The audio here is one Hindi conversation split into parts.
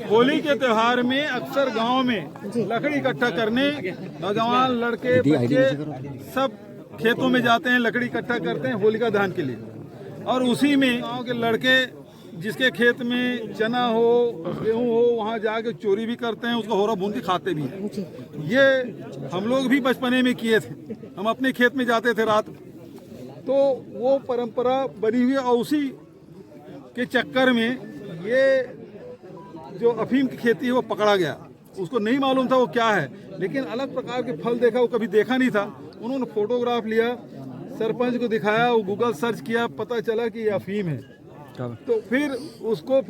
होली के त्योहार में अक्सर गांव में लकड़ी इकट्ठा करने नौजवान लड़के बच्चे सब खेतों में जाते हैं, लकड़ी इकट्ठा करते हैं होलिका दहन के लिए। और उसी में गांव के लड़के जिसके खेत में चना हो गेहूं हो वहां जाके चोरी भी करते हैं, उसको होरा भून के खाते भी हैं। ये हम लोग भी बचपने में किए थे, हम अपने खेत में जाते थे रात, तो वो परंपरा बनी हुई है। और उसी के चक्कर में ये जो अफीम की खेती है वो पकड़ा गया। उसको नहीं मालूम था वो क्या है, लेकिन अलग प्रकार के फल देखा, वो कभी देखा नहीं था। उन्होंने फोटोग्राफ लिया, सरपंच को दिखाया, वो गूगल सर्च किया, पता चला कि ये अफीम है। तो फिर उसको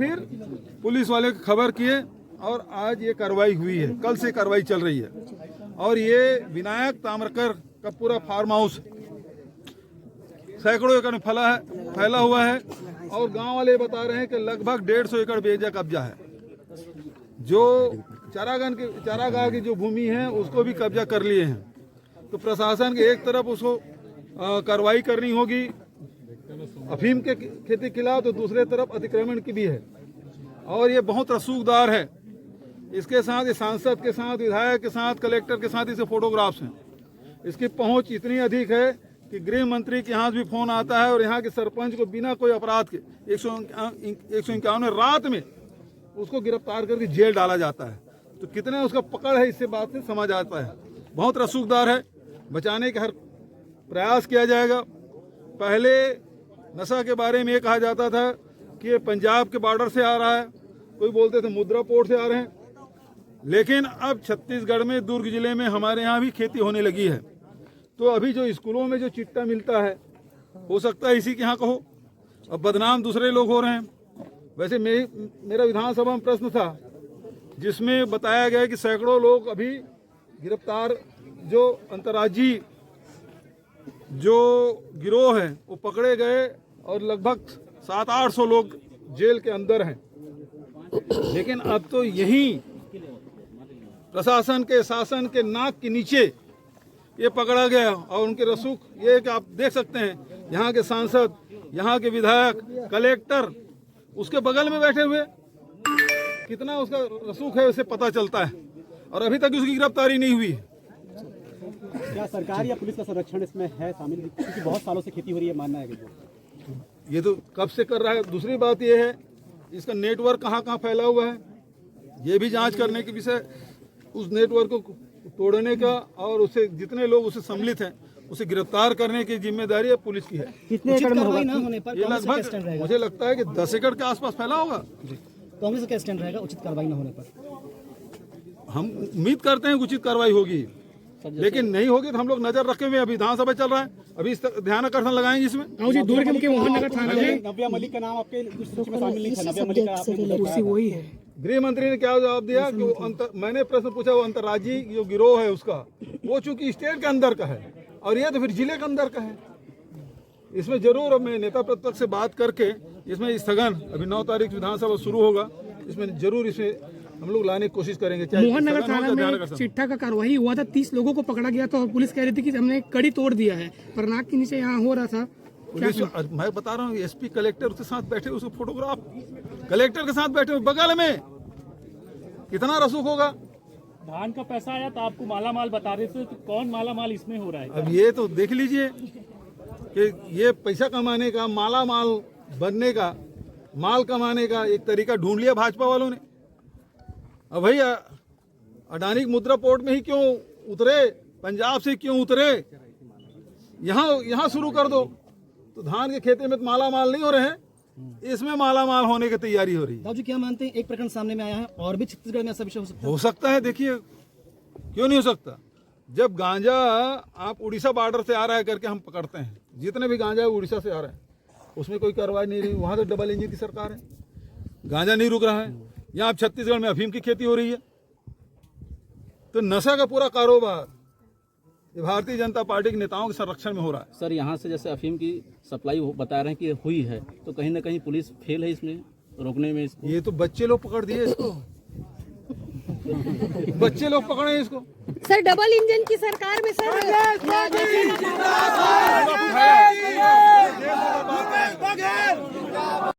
पुलिस वाले को खबर किए और आज ये कार्रवाई हुई है, कल से कार्रवाई चल रही है। और ये विनायक ताम्रकर का पूरा फार्म हाउस सैकड़ों एकड़ में फैला हुआ है। और गांव वाले बता रहे हैं कि लगभग 150 एकड़ बेजा कब्जा है। जो चारागाह की जो भूमि है उसको भी कब्जा कर लिए हैं। तो प्रशासन के एक तरफ उसको कार्रवाई करनी होगी अफीम के खेती के खिलाफ, तो दूसरे तरफ अतिक्रमण की भी है। और ये बहुत रसूखदार है। इसके साथ ये सांसद के साथ, विधायक के साथ, कलेक्टर के साथ इसके फोटोग्राफ्स हैं। इसकी पहुंच इतनी अधिक है कि गृह मंत्री के यहाँ भी फोन आता है और यहाँ के सरपंच को बिना कोई अपराध के 151 रात में उसको गिरफ्तार करके जेल डाला जाता है। तो कितने उसका पकड़ है, इससे बात से समझ आता है। बहुत रसूखदार है, बचाने का हर प्रयास किया जाएगा। पहले नशा के बारे में ये कहा जाता था कि ये पंजाब के बॉर्डर से आ रहा है, कोई बोलते थे मुद्रा पोर्ट से आ रहे हैं, लेकिन अब छत्तीसगढ़ में दुर्ग जिले में हमारे यहाँ भी खेती होने लगी है। तो अभी जो स्कूलों में जो चिट्टा मिलता है, हो सकता है इसी के यहाँ का हो। अब बदनाम दूसरे लोग हो रहे हैं। वैसे मेरा विधानसभा में प्रश्न था जिसमें बताया गया कि सैकड़ों लोग अभी गिरफ्तार, जो अंतर्राज्यीय जो गिरोह है वो पकड़े गए और लगभग 700-800 लोग जेल के अंदर हैं। लेकिन अब तो यही प्रशासन के शासन के नाक के नीचे ये पकड़ा गया। और उनके रसूख ये कि आप देख सकते हैं, यहाँ के सांसद, यहाँ के विधायक, कलेक्टर उसके बगल में बैठे हुए, कितना उसका रसूख है उसे पता चलता है। और अभी तक उसकी गिरफ्तारी नहीं हुई है। क्या सरकार या पुलिस का संरक्षण इसमें है शामिल? क्योंकि बहुत सालों से खेती हो रही है, मानना है कि ये तो कब से कर रहा है। दूसरी बात ये है इसका नेटवर्क कहाँ कहाँ फैला हुआ है, ये भी जांच करने के विषय, उस नेटवर्क को तोड़ने का और उसे जितने लोग उसे सम्मिलित हैं उसे गिरफ्तार करने की जिम्मेदारी पुलिस की है। कितने एकड़ में होगा? ये लगभग मुझे लगता है कि 10 एकड़ के आसपास फैला होगा। कांग्रेस का क्या स्टैंड रहेगा उचित कार्रवाई न होने पर? हम उम्मीद करते हैं उचित कार्रवाई होगी, लेकिन नहीं होगी तो हम लोग नजर रखे हुए। अभी विधानसभा चल रहा है, अभी इस ध्यान आकर्षण लगाएंगे इसमें। दूर के मोहन नगर थाना में नव्या मलिक का नाम आपके सूची में शामिल नहीं था। नव्या मलिक का वही है। गृह मंत्री ने क्या जवाब दिया कि मैंने प्रश्न पूछा, वो अंतर्राज्यीय जो गिरोह है उसका, वो चूंकि स्टेट के अंदर का है और ये तो फिर जिले के अंदर का है। इसमें जरूर मैं नेता प्रतिपक्ष से बात करके इसमें स्थगन, अभी 9 तारीख विधानसभा शुरू होगा, इसमें जरूर इसे हम लोग लाने की कोशिश करेंगे। मोहन नगर थाना में चिट्ठा का कार्रवाई हुआ था, 30 लोगों को पकड़ा गया था और पुलिस कह रही थी कि हमने कड़ी तोड़ दिया है, पर नाक के नीचे यहाँ हो रहा था। पुलिस, मैं बता रहा हूँ, एसपी कलेक्टर उसके साथ बैठे, उसको फोटोग्राफ कलेक्टर के साथ बैठे बगल में, कितना रसूख होगा। धान का पैसा आया तो आपको माला माल बता रहे थे, तो कौन माला माल इसमें हो रहा है? अब ये तो देख लीजिए कि ये पैसा कमाने का, माला माल बनने का, माल कमाने का एक तरीका ढूंढ लिया भाजपा वालों ने। अब भैया अडानी मुद्रा पोर्ट में ही क्यों उतरे, पंजाब से क्यों उतरे, यहाँ शुरू कर दो। तो धान के खेते में तो माला माल नहीं हो रहे हैं, इसमें माला माल होने की तैयारी हो रही है। जी क्या मानते हैं, एक प्रकरण सामने में आया है और भी छत्तीसगढ़ में ऐसा विषय हो सकता है? देखिए क्यों नहीं हो सकता। जब गांजा आप उड़ीसा बॉर्डर से आ रहा है करके हम पकड़ते हैं, जितने भी गांजा उड़ीसा से आ रहा है उसमें कोई कार्रवाई नहीं रही। वहां तो डबल इंजन की सरकार है, गांजा नहीं रुक रहा है। यहाँ छत्तीसगढ़ में अफीम की खेती हो रही है। तो नशा का पूरा कारोबार ये भारतीय जनता पार्टी के नेताओं के संरक्षण में हो रहा है। सर, यहाँ से जैसे अफीम की सप्लाई बता रहे हैं कि हुई है, तो कहीं ना कहीं पुलिस फेल है इसमें रोकने में इसको? ये तो बच्चे लोग पकड़ दिए इसको बच्चे लोग पकड़े इसको। सर डबल इंजन की सरकार में सर